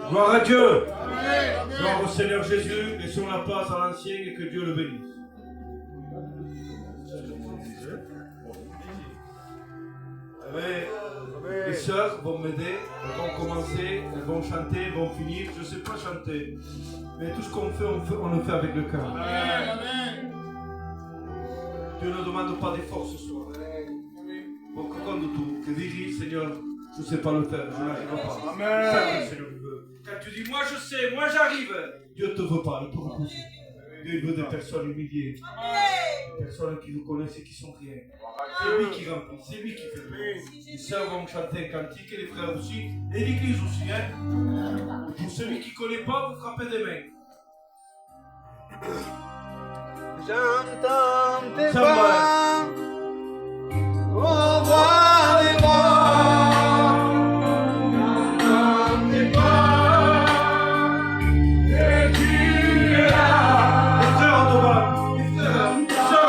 Gloire à Dieu. Gloire au Seigneur Jésus. Laissons la place à l'ancien et que Dieu le bénisse. Les sœurs vont m'aider, elles vont commencer, elles vont chanter, elles vont finir. Je ne sais pas chanter, mais tout ce qu'on fait, on le fait avec le cœur. Dieu ne demande pas d'effort ce soir. Bon, quand de tout, que diri, Seigneur, je ne sais pas le faire, je n'arrive pas. Amen. Ça que le Seigneur veut. Quand tu dis, moi je sais, moi j'arrive, Dieu ne te veut pas, il te repousse. Dieu veut des personnes humiliées, des personnes qui nous connaissent et qui sont rien. C'est lui qui remplit, c'est lui qui fait tout. Les sœurs vont chanter un cantique et les frères aussi, et l'église aussi. Hein. Pour celui qui ne connaît pas, vous frappez des mains. J'entends tes Ça pas, va. on voit les morts. J'entends tes pas, et tu es là. Les sœurs devant, les sœurs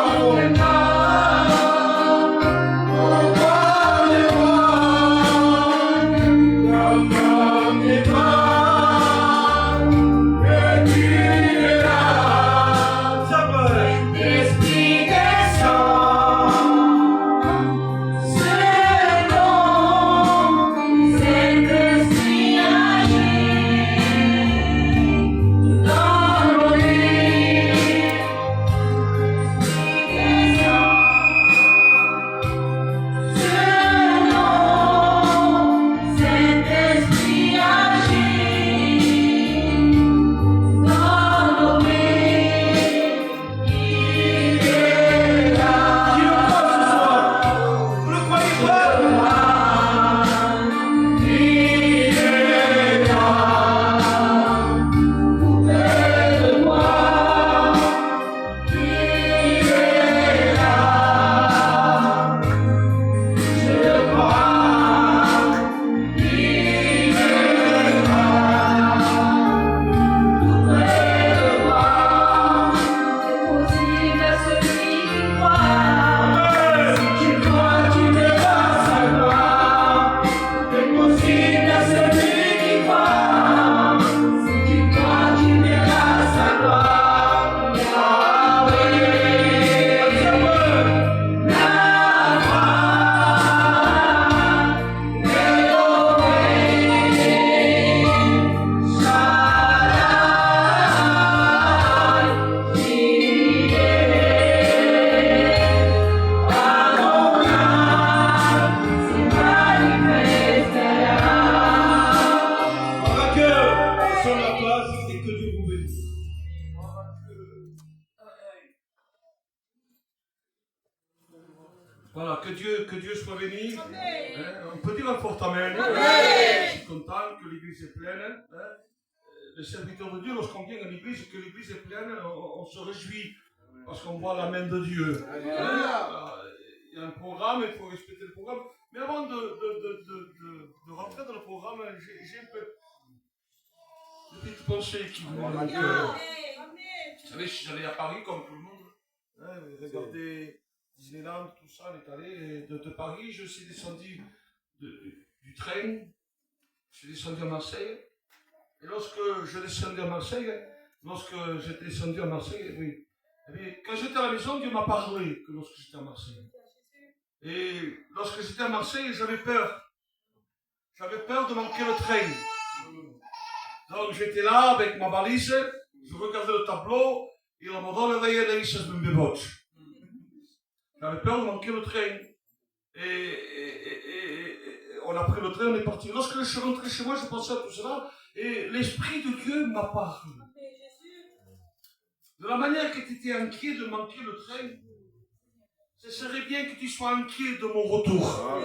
en haut. Voilà, que Dieu soit béni. Hein, on peut dire un fort amen. Je suis content que l'église est pleine. Hein. Les serviteurs de Dieu, lorsqu'on vient à l'église et que l'église est pleine, on se réjouit parce qu'on voit la main de Dieu. Hein. Il y a un programme, il faut respecter le programme. Mais avant de rentrer dans le programme, j'ai un peu de petites pensées qui vont dans le cœur. Vous savez, je suis allé à Paris comme tout le monde. Hein, regardez Disneyland, tout ça, on est allé de Paris. Je suis descendu du train, je suis descendu à Marseille. Et lorsque je descendais à Marseille, oui. Eh bien, quand j'étais à la maison, Dieu m'a parlé que lorsque j'étais à Marseille. Et lorsque j'étais à Marseille, j'avais peur. J'avais peur de manquer le train. Donc j'étais là avec ma valise, je regardais le tableau, et la moderne veillait les listes de mes bottes. J'avais peur de manquer le train. Et on a pris le train, on est parti. Lorsque je suis rentré chez moi, je pensais à tout cela, Et l'Esprit de Dieu m'a parlé. De la manière que tu étais inquiet de manquer le train, ce serait bien que tu sois inquiet de mon retour.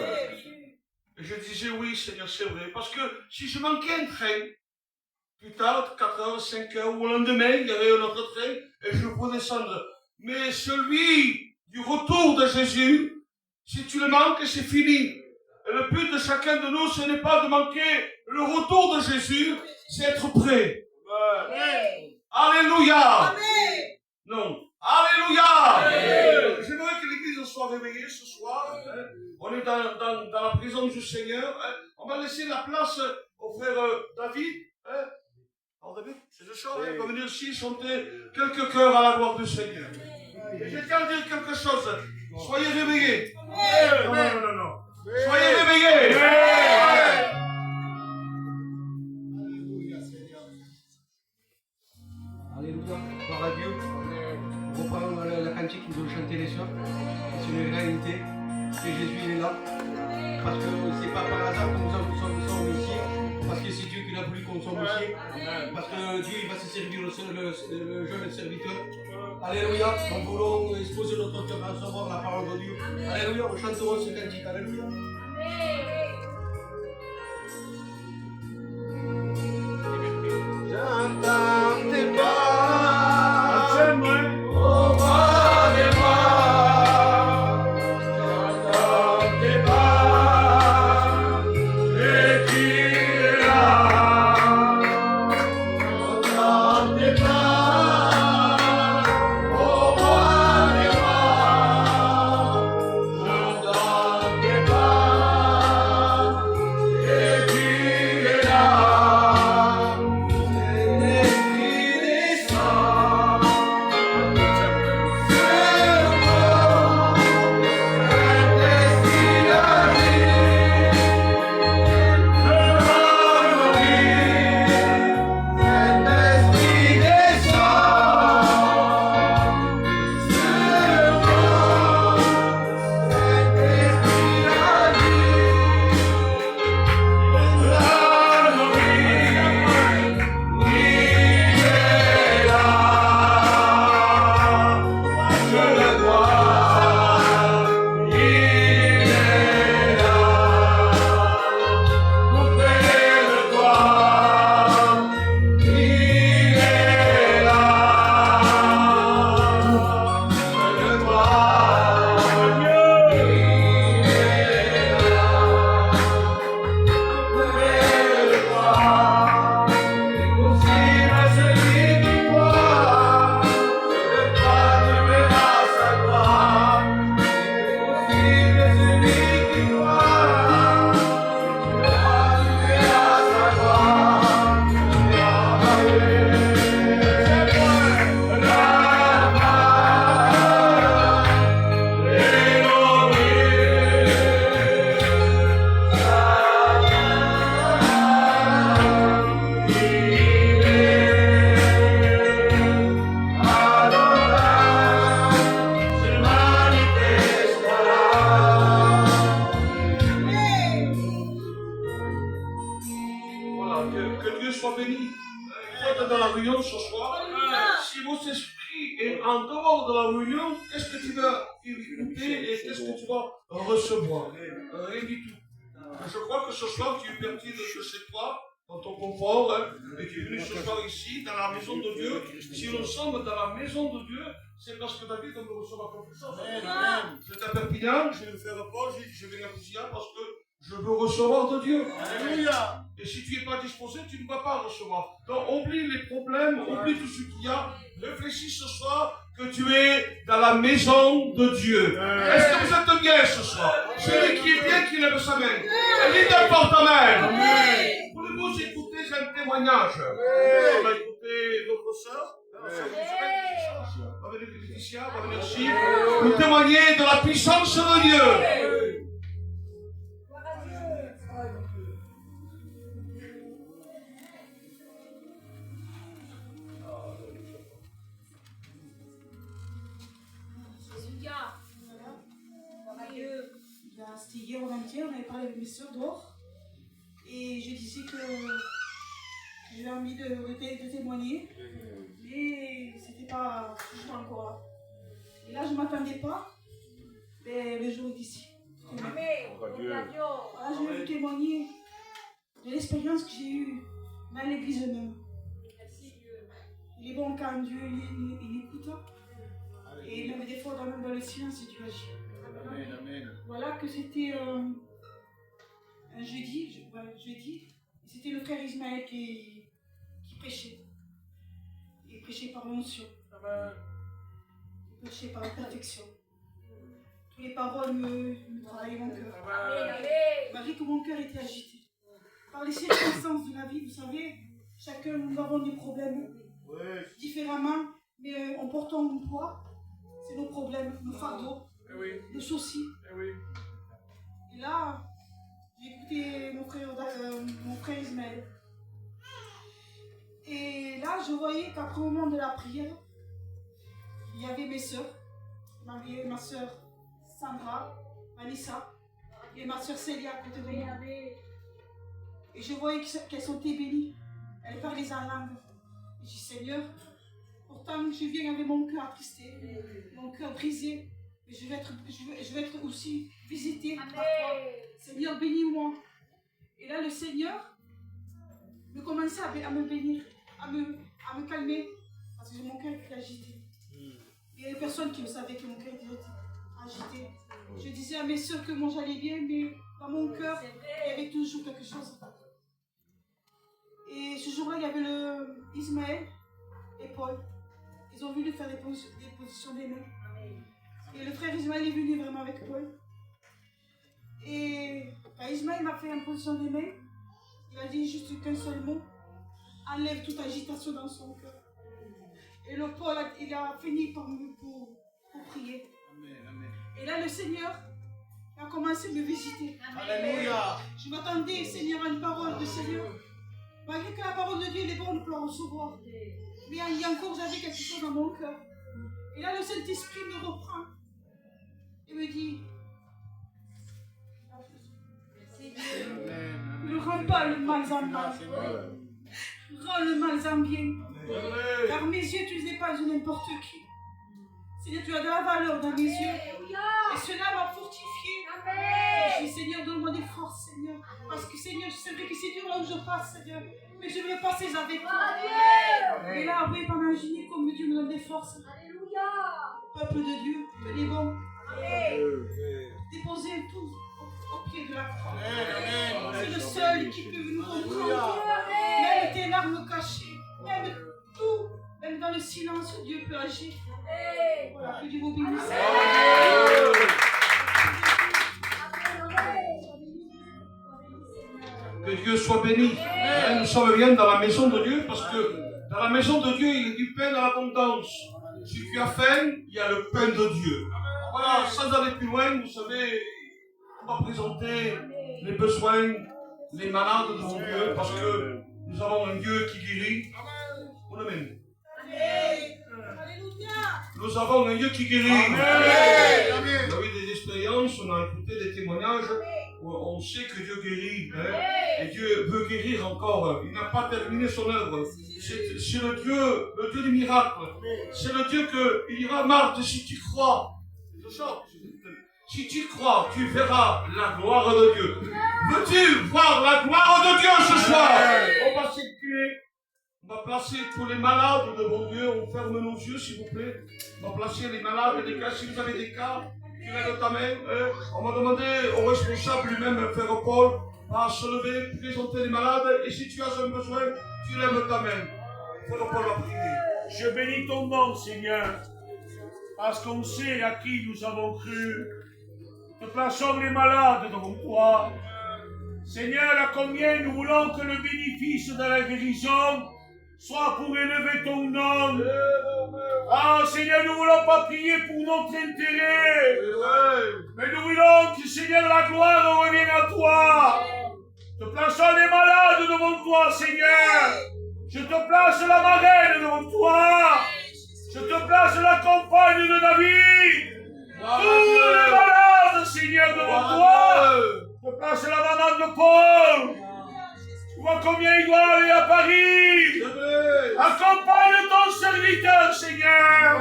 Et je disais, oui, Seigneur, c'est vrai. Parce que si je manquais un train, plus tard, 4 heures, 5 heures, ou le lendemain, il y avait un autre train, et je pouvais descendre. Mais celui du retour de Jésus, si tu le manques, c'est fini. Et le but de chacun de nous, ce n'est pas de manquer le retour de Jésus, c'est être prêt. Alléluia. Amen. Non. Alléluia. J'aimerais que l'église soit réveillée ce soir. Hein. On est dans la présence du Seigneur. Hein. On va laisser la place au frère David. Hein. Alors David, c'est le chant. Il va venir ici chanter quelques chœurs à la gloire du Seigneur. Et je tiens à dire quelque chose. Soyez réveillés. Non. Soyez réveillés. Alléluia, gloire à Dieu. On reprend la cantique qu'ils ont chanté les soeurs. C'est une réalité que Jésus est là. Parce que c'est pas par hasard que nous sommes ici. Parce que c'est Dieu qui a voulu qu'on soit ici. Parce que Dieu il va se servir le jeune serviteur. Alléluia. Nous voulons exposer notre cœur à recevoir la parole de Dieu. Alléluia. On chantera ce cantique. Alléluia. J'entends tes pas, au bas des moi. J'entends tes pas, et qui est là. J'entends tes pas, au bas des moi. J'entends tes pas, et qui est là. Recevoir. Rien du tout. Je crois que ce soir tu es parti de chez toi, dans ton confort, hein, et tu es venu ce soir ici, dans la maison de Dieu. Si nous sommes dans la maison de Dieu, c'est parce que David a reçu ma confession. J'étais à Perpignan, je vais me faire repos, je viens à Poussière parce que je veux recevoir de Dieu. Alléluia. Et si tu n'es pas disposé, tu ne vas pas recevoir. Donc oublie les problèmes, oublie tout ce qu'il y a. Réfléchis ce soir que tu es dans la maison de Dieu. Est-ce que vous êtes bien ce soir? Celui qui est bien, qui lève sa main. Et dites un fort amen. Voulez-vous écouter un témoignage? On va écouter notre sœur. On va venir Laetitia, on va venir ici. Vous témoignez de la puissance de Dieu. C'était hier au 21, on avait parlé avec mes soeurs dehors. Et je disais que j'ai envie de témoigner, mais c'était pas toujours encore là. Et là, je ne m'attendais pas, mais le jour est ici. Voilà, je vais vous témoigner de l'expérience que j'ai eue dans l'église même. Il est bon quand Dieu il écoute, et même des fois dans le silence, Dieu agit. Voilà que c'était un jeudi, c'était le frère Ismaël qui prêchait. Il prêchait par l'onction. Il prêchait par la protection. Toutes les paroles me travaillaient mon cœur. Malgré que mon cœur était agité. Par les circonstances de la vie, vous savez, chacun nous avons des problèmes différemment, mais en portant mon poids, c'est nos problèmes, nos fardeaux, nos soucis. Et là, j'ai écouté mon frère Ismaël. Et là, je voyais qu'après le moment de la prière, il y avait mes soeurs, ma soeur Sandra, Vanessa, et ma soeur Célia à côté de moi. Et je voyais qu'elles sont bénies. Elles parlaient en langue. Et je dis, Seigneur, pourtant je viens avec mon cœur attristé, mon cœur brisé, mais je vais être aussi visité par toi. Seigneur, bénis-moi. Et là, le Seigneur me commençait à me bénir, à me calmer, parce que mon cœur était agité. Il y a des personnes qui me savaient que mon cœur était agité. Je disais à mes soeurs que moi j'allais bien, mais dans mon cœur, il y avait toujours quelque chose. Et ce jour-là, il y avait Ismaël et Paul. Ils ont voulu faire des positions des mains. Et le frère Ismaël est venu vraiment avec Paul. Et quand Ismaël m'a fait une position des mains, il a dit juste qu'un seul mot, enlève toute agitation dans son cœur. Et le Paul, il a fini pour prier. Et là, le Seigneur a commencé à me visiter. Alléluia. Je m'attendais, Seigneur, à une parole de Seigneur. Malgré que la parole de Dieu est bonne pour la recevoir. Mais il y a encore, j'avais quelque chose dans mon cœur. Et là, le Saint-Esprit me reprend. Et me dit, ne rends pas le mal en mal. Rends le mal en bien. Car mes yeux, tu n'es pas n'importe qui. Seigneur, tu as de la valeur dans mes yeux. Et cela m'a fortifié. Je dis, Seigneur, donne-moi des forces, Seigneur. Parce que, Seigneur, c'est vrai que c'est dur là où je passe, Seigneur. Mais je veux passer avec toi. Et là, oui, pendant une nuit, comme Dieu me donne des forces. Peuple de Dieu, tenez bon. Déposez tout au pied de la croix. C'est le seul qui peut nous comprendre. Même tes larmes cachées, même tout, même dans le silence, Dieu peut agir. Voilà, que Dieu vous bénisse. Que Dieu soit béni. Nous sommes bien dans la maison de Dieu parce que dans la maison de Dieu, il y a du pain dans l'abondance. Si tu as faim, il y a le pain de Dieu. Voilà, sans aller plus loin, vous savez, on va présenter les besoins, les malades devant Dieu parce que nous avons un Dieu qui guérit. Amen. Nous avons un Dieu qui guérit. On a eu des expériences, on a écouté des témoignages. On sait que Dieu guérit, hein, et Dieu veut guérir encore. Il n'a pas terminé son œuvre. C'est le Dieu du miracle. C'est le Dieu qu'il ira Marthe si tu crois. Si tu crois, tu verras la gloire de Dieu. Veux-tu voir la gloire de Dieu ce soir? On va circuler. On va placer tous les malades devant Dieu. On ferme nos yeux, s'il vous plaît. On va placer les malades, les cas. Si vous avez des cas, tu lèves ta main. On va demander au responsable lui-même, Frère Paul, à se lever, présenter les malades. Et si tu as un besoin, tu lèves ta main. Frère Paul va prier. Je bénis ton nom, Seigneur, parce qu'on sait à qui nous avons cru. Nous plaçons les malades devant toi. Seigneur, à combien nous voulons que le bénéfice de la guérison soit pour élever ton nom. Ah, Seigneur, nous ne voulons pas prier pour notre intérêt, mais nous voulons que, Seigneur, la gloire revienne à toi. Te plaçons les malades devant toi, Seigneur. Je te place la marraine devant toi. Je te place la compagne de David. Tous les malades, Seigneur, devant toi. Je te place la maman de Paul. Tu vois combien il doit aller à Paris. Accompagne ton serviteur, Seigneur.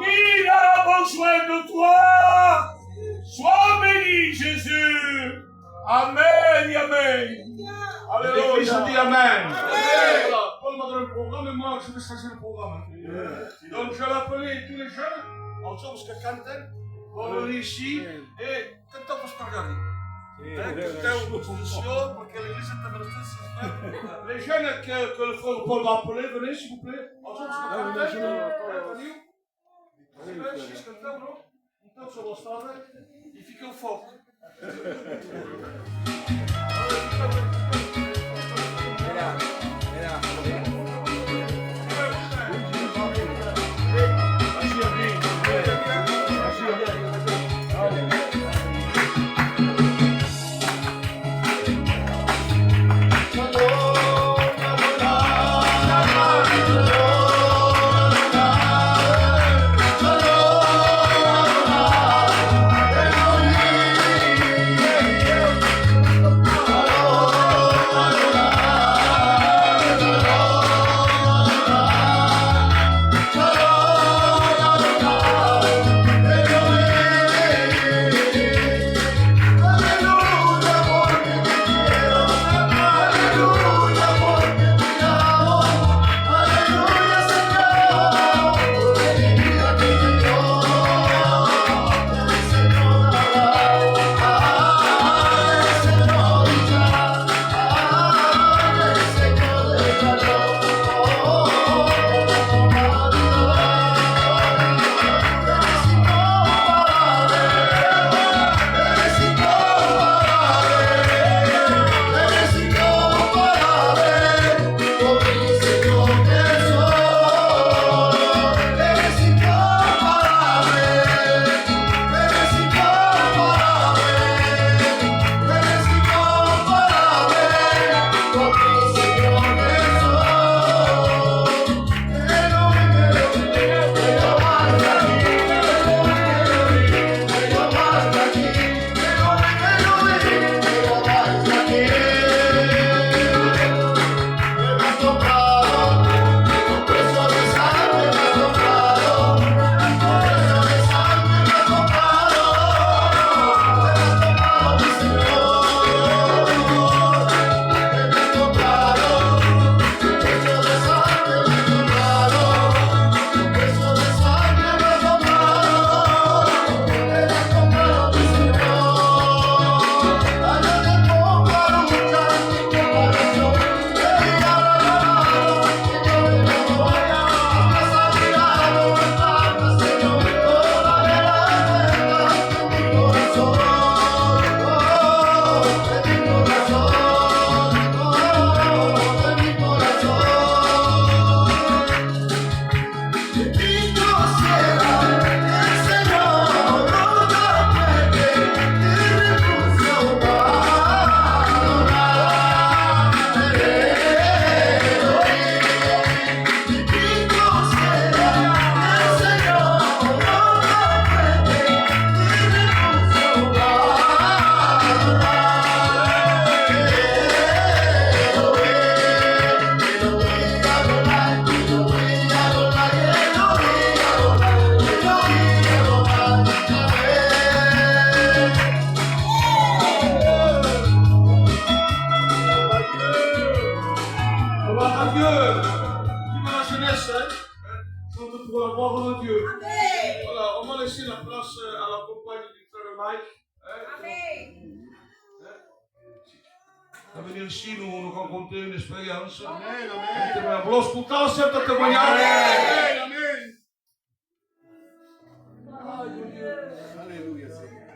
Il a besoin de toi. Sois béni, Jésus. Amen, amen. L'église Alléluia. dit Amen. Voilà, Paul m'a donné le programme et moi je vais changer le programme. Donc je vais appeler tous les jeunes, ensemble que canten, vont venir ici et cantamos para regarder. Les jeunes que le frère Paul va appeler, venez s'il vous plaît. Ensemble que canten. Então só gostava e fica o foco. Venir ici, nous rencontrer une expérience. Amen, amen. Vos escutar certa témoignage. Amen, amen. Alléluia, Seigneur.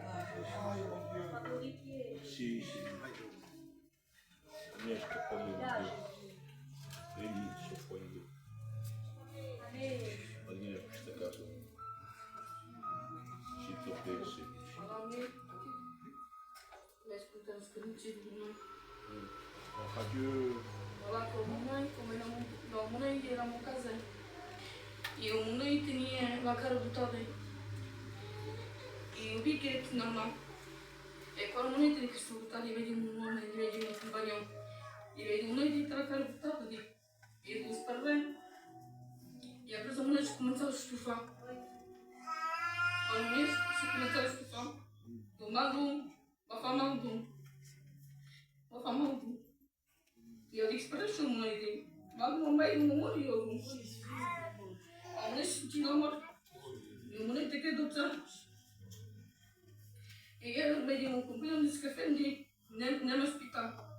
Sì, sì. Riesco a parlare. Vedi, so fuori. Venire a questa casa. S'il te plaît, sì. Adieu. Eravamo a casa e noi tenia la cara buttata e un picchetto normal e quando noi tenia questo buttato vedi un uomo, vedi un compagno E veio de noite e tratar o tato de. E dos parvém. E a pessoa mulher começou a estufar. Ao mês, se começou a estufar. Do mago, a fama do. A fama do. E eu disse para a sua mulher de. Mago não vai no amor e eu. Ao mês, sentiu amor. E a mulher tem que adotar. E eu me dei um companheiro desse café de. Nem hospital.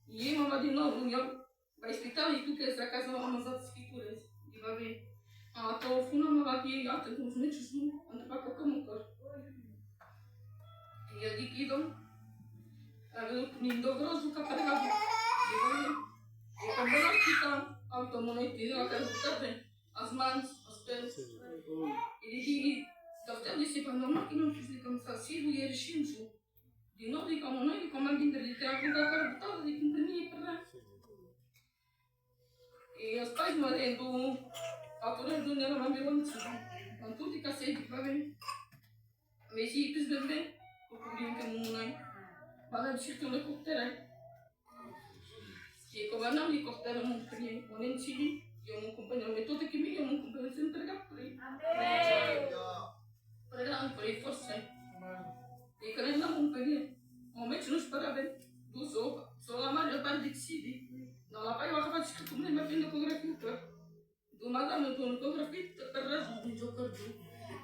E eu, mamãe de novo, eu. Vai hospital e tu queres a casa uma das escrituras. E vai ver. Ah, estou ao fundo, mas aqui há uns metros no onde vai colocar o corpo. E eu digo, então, me dou grosso do capargado. E vai ver. E quando eu hospital, eu estou no meio, eu quero botar bem. As mãos, os pés. E digo, doctor disse para não que não fiz como assim, e ele chincho. De novo, e como não, e como alguém dele tem a colocar botada de companhia para lá. E os pais morrendo, a altura do não era meu antes. Quando tudo fica cedo para ver. Mas se fiz bem, o cobrinho que não é. Para dizer que eu não cortarei. E como não me cortaram muito bem, eu nem decidi. Eu não acompanho, eu estou aqui mesmo, eu não acompanho sem entregar por aí. Para lá, por aí, força. E quando não acompanha, realmente nos parabéns. Do sol, só a maior parte decide. Não, lá para eu acabo de escrever como nem me aprendo a ecografia. Do madame, eu estou na ecografia, para razão, de eu perdo.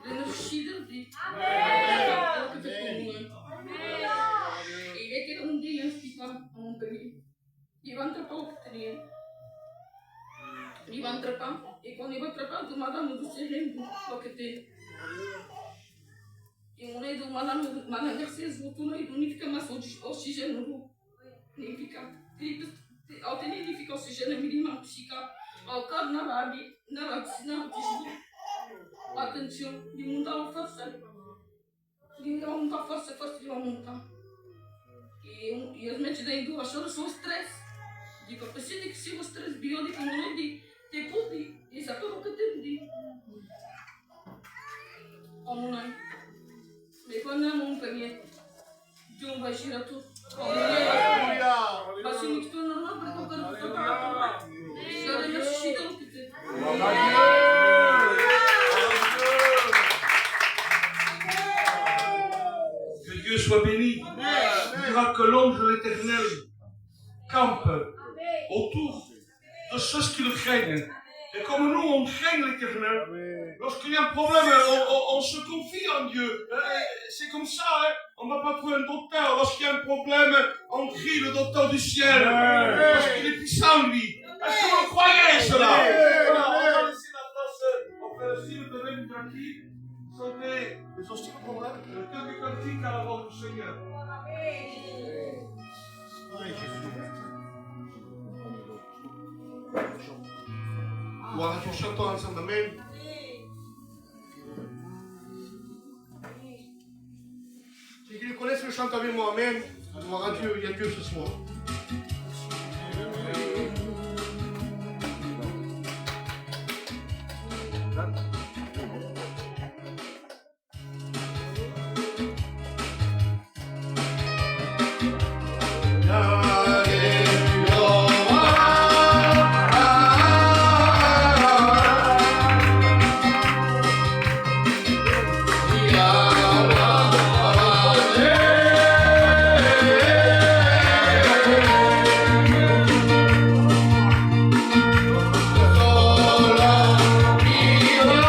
Eu não esqueci de. E é que era dia no hospital, a um período. E eu entrei para o que tinha. E eu entrei para, e quando eu entrei para, do madame, do serrendo, o que tem. E o meio do madame, vocês voltou no meio do nível, fica mais oxigênio. Nem fica. Ao ter nem fica oxigênio, mínimo, psica. Ao cabo, na rábia, na vacina, atenção, de montar a força. De montar a força de montar. E as mentes daí do acham são stress. Digo, eu preciso que se o stress biónico não é de ter pode, isso é tudo que tem de. Como não? Mas quando não é peguei, Deus vai girar tudo. Mas se me estou normal para tocar no tocar. Já é chega o que tem. Que Dieu soit béni. Il dira que l'ange de l'Éternel campe autour de ceux qui le craignent. Et comme nous, on craigne l'Éternel, lorsqu'il y a un problème, on se confie en Dieu. C'est comme ça, hein? On ne va pas trouver un docteur. Lorsqu'il y a un problème, on crie le docteur du ciel. Parce qu'il est puissant, lui. Est-ce que vous croyez cela? Voilà, on va laisser la place au frère Sylve de Rémi Draki chanter les hostiles problèmes, quelques cantiques à la voix du Seigneur. Gloire à Dieu, chantons ensemble, amen. Ceux qui le connaissent le chantent avec moi, amen. Gloire à Dieu, il y a Dieu ce soir. Solo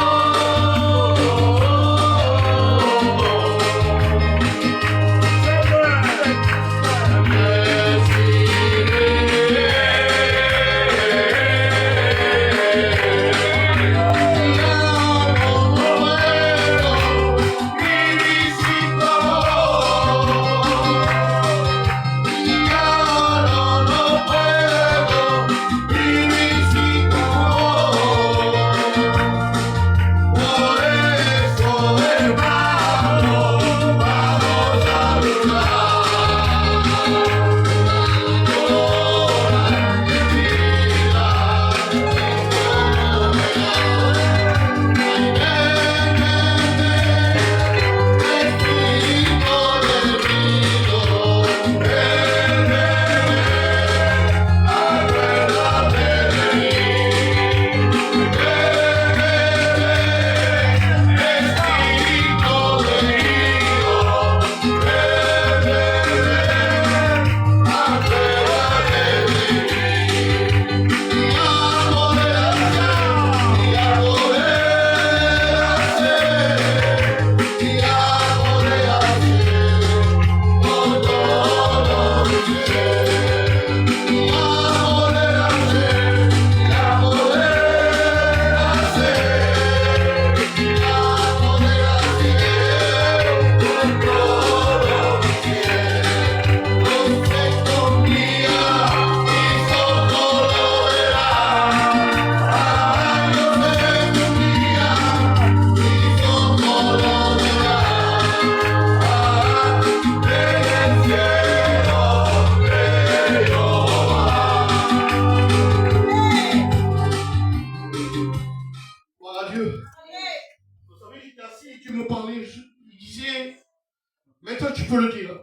Dieu. Vous savez, j'étais assis et Dieu me parlait. Il disait, maintenant tu peux le dire.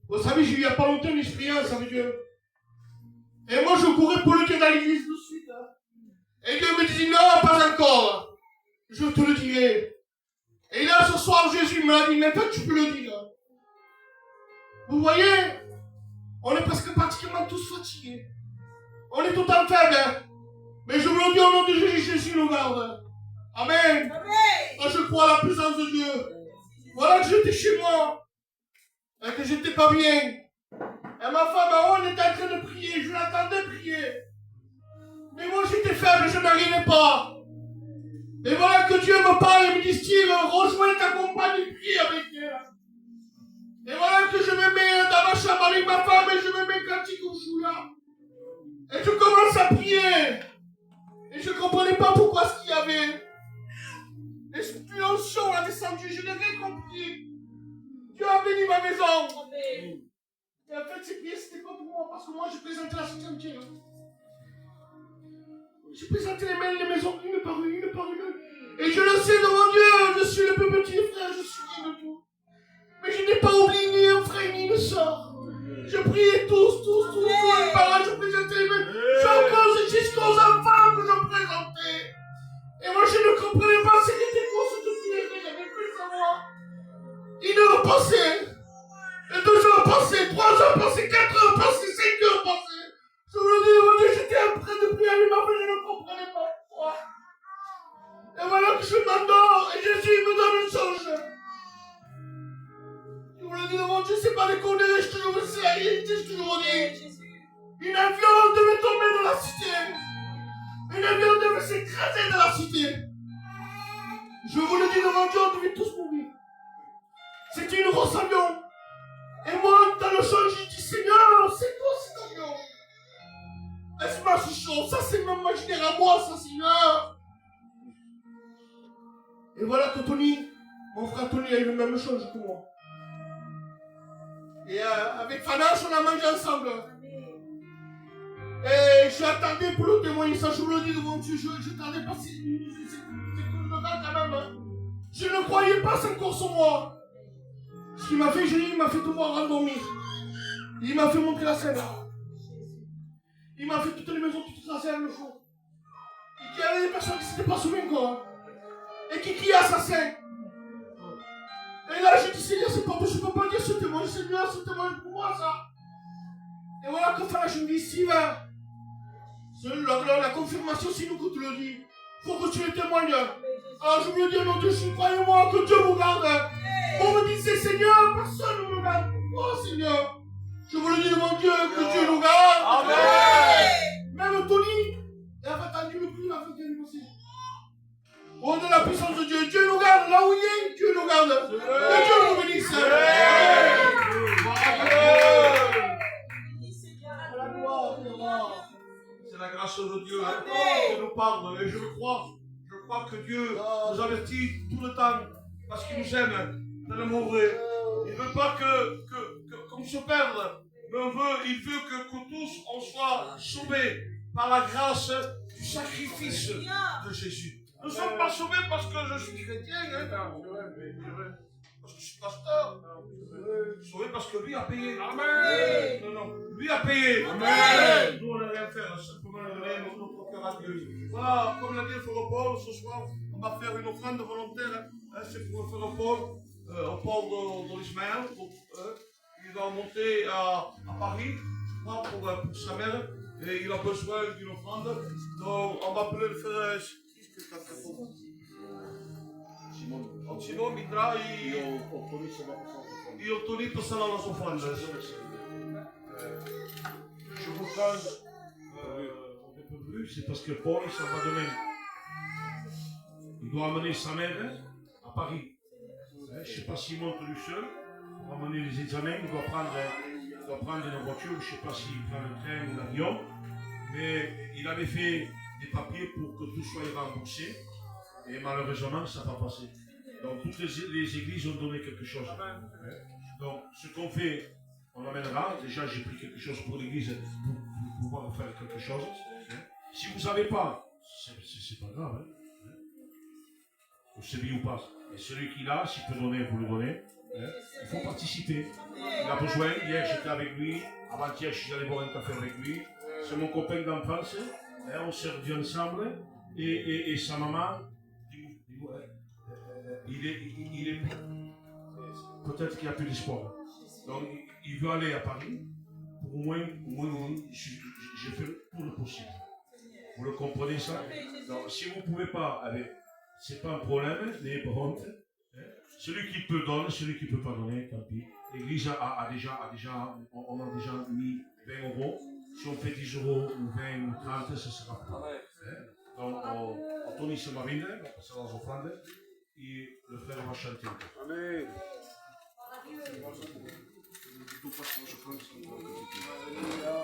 Vous savez, j'ai eu il n'y a pas longtemps une expérience avec Dieu. Et moi, je courais pour le dire dans l'église tout de suite. Hein. Et Dieu me dit, non, pas encore. Je te le dirai. Et là, ce soir, Jésus m'a dit, maintenant tu peux le dire. Vous voyez, on est presque pratiquement tous fatigués. On est tout le temps faibles. Hein. Mais je vous le dis au nom de Jésus, Jésus nous garde. Amen. Moi, je crois à la puissance de Dieu. Voilà que j'étais chez moi. Et que j'étais pas bien. Et ma femme, on était en train de prier. Je l'attendais prier. Mais moi, j'étais faible, je n'arrivais pas. Et voilà que Dieu me parle et me dit, Steve, rejoins ta compagne et prie avec elle. Et voilà que je me mets dans ma chambre avec ma femme et je me mets cantique au choula. Et je commence à prier. Et je ne comprenais pas pourquoi ce qu'il y avait. L'expulsion a descendu, je n'ai rien compris. Dieu a béni ma maison. Et en fait, ces prières, c'était pas pour moi, parce que moi, je présentais la cité entière. J'ai présenté les maisons une par une, une par une. Et je le sais devant Dieu, je suis le plus petit frère, je suis rien de tout. Mais je n'ai pas oublié ni un frère ni une soeur. Je priais tous les parents, je présentais les mains. Jusqu'aux enfants que je présentais. Et moi, je ne comprenais pas ce qui était pour cette prière, je n'avais plus de savoir. Une heure passée, et 2 heures passées, 3 heures passées, 4 heures passées, 5 heures passées. Je vous le dis, mon Dieu, j'étais en train de prier avec ma fille, je ne comprenais pas pourquoi. Et voilà que je m'endors et Jésus me donne un songe. Je vous le dis, mon Dieu, c'est pas des conneries, je te le dis, c'est la réalité, je te le dis. Une avion devait tomber dans la cité. Une avion devait s'écraser dans la cité. Je vous le dis devant Dieu, on devait tous mourir. C'était une grosse avion. Et moi, dans le songe, je dis, Seigneur, c'est quoi cet avion? Est-ce que c'est chaud? Ça, c'est même imaginaire à moi, ça, Seigneur. Et voilà que Tony, mon frère Tony, a eu le même songe que moi. Et avec Fanache, on a mangé ensemble. Et j'attendais pour le témoigner, ça, je vous le dis devant Dieu, je t'allais passer. C'est que le gars, quand même. Hein. Je ne croyais pas encore sur moi. Ce qu'il m'a fait, il m'a fait devoir endormir. Il m'a fait montrer la scène. Il m'a fait toutes les maisons, toutes les scènes, le fond. Et qu'il y avait des personnes qui ne s'étaient pas souvenues encore. Et qui criaient assassin. Et là, j'ai dit, Seigneur, c'est pas possible, je ne peux pas dire ce témoin. Seigneur, ce témoin pour moi, ça. Et voilà que je me dis, Steve, la confirmation, c'est nous qui te le dit. Il faut que tu le témoignes. Alors je me dis, non, Dieu, croyez-moi que Dieu vous garde. On me disait, Seigneur, personne ne me garde. Oh, Seigneur. Je vous le dis devant Dieu, que Dieu nous garde. Amen. Même Tony, il avait attendu le prix, il a fait Dieu lui aussi. Au nom de la puissance de Dieu, Dieu nous garde. Là où il est, Dieu nous garde. Que Dieu nous bénisse. C'est la grâce de Dieu hein, qui nous parle. Et je crois que Dieu nous avertit tout le temps parce qu'il nous aime tellement vrai. Il ne veut pas qu'on se perde, mais il veut que tous on soit sauvés par la grâce du sacrifice de Jésus. Nous ne sommes pas sauvés parce que je suis chrétien, hein, parce que je suis pasteur. Sauvé parce que lui a payé. Amen. Non, lui a payé. Amen. Nous on n'a rien à faire, simplement donner notre cœur à Dieu. Voilà, comme l'a dit le frère Paul, ce soir, on va faire une offrande volontaire. Hein, c'est pour le frère Paul, au port de l'Ismaël. Il va monter à Paris pour sa mère. Et il a besoin d'une offrande. Donc on va appeler le frère Simon Mitra e o Tonito serão nas ofrendas. Je vous prends un peu plus, c'est parce que Paul s'en va demain. Il doit amener sa mère à Paris. Je ne sais pas s'il monte lui seul. On va amener les examens. Il doit prendre une voiture. Je ne sais pas s'il prend un train ou l'avion. Mais il avait fait des papiers pour que tout soit remboursé. Et malheureusement, ça n'a pas passé. Donc toutes les églises ont donné quelque chose. Donc ce qu'on fait, on l'amènera. Déjà j'ai pris quelque chose pour l'église pour pouvoir faire quelque chose. Si vous n'avez pas, c'est pas grave. vous savez ou pas. Et celui qui l'a, s'il peut donner, vous le donnez. Hein. Il faut participer. Il a besoin. Hier, j'étais avec lui. Avant-hier, je suis allé boire un café avec lui. C'est mon copain d'enfance. Hein, on s'est revus ensemble. Et sa maman, il est peut-être qu'il a plus d'espoir. Donc, il veut aller à Paris. Pour au moins je fais tout le possible. Vous le comprenez ça? Donc, si vous ne pouvez pas, ce n'est pas un problème, n'ayez pas honte. Hein? Celui qui peut donner, celui qui ne peut pas donner, tant pis. L'église on a déjà mis 20 euros. Si on fait 10 euros ou 20 ou 30, ce sera pas. Hein? Donc, on tourne ici ma ville, on passe dans offrande, et le frère va chanter. Amen. Tout passe dans l'offrande. Alléluia.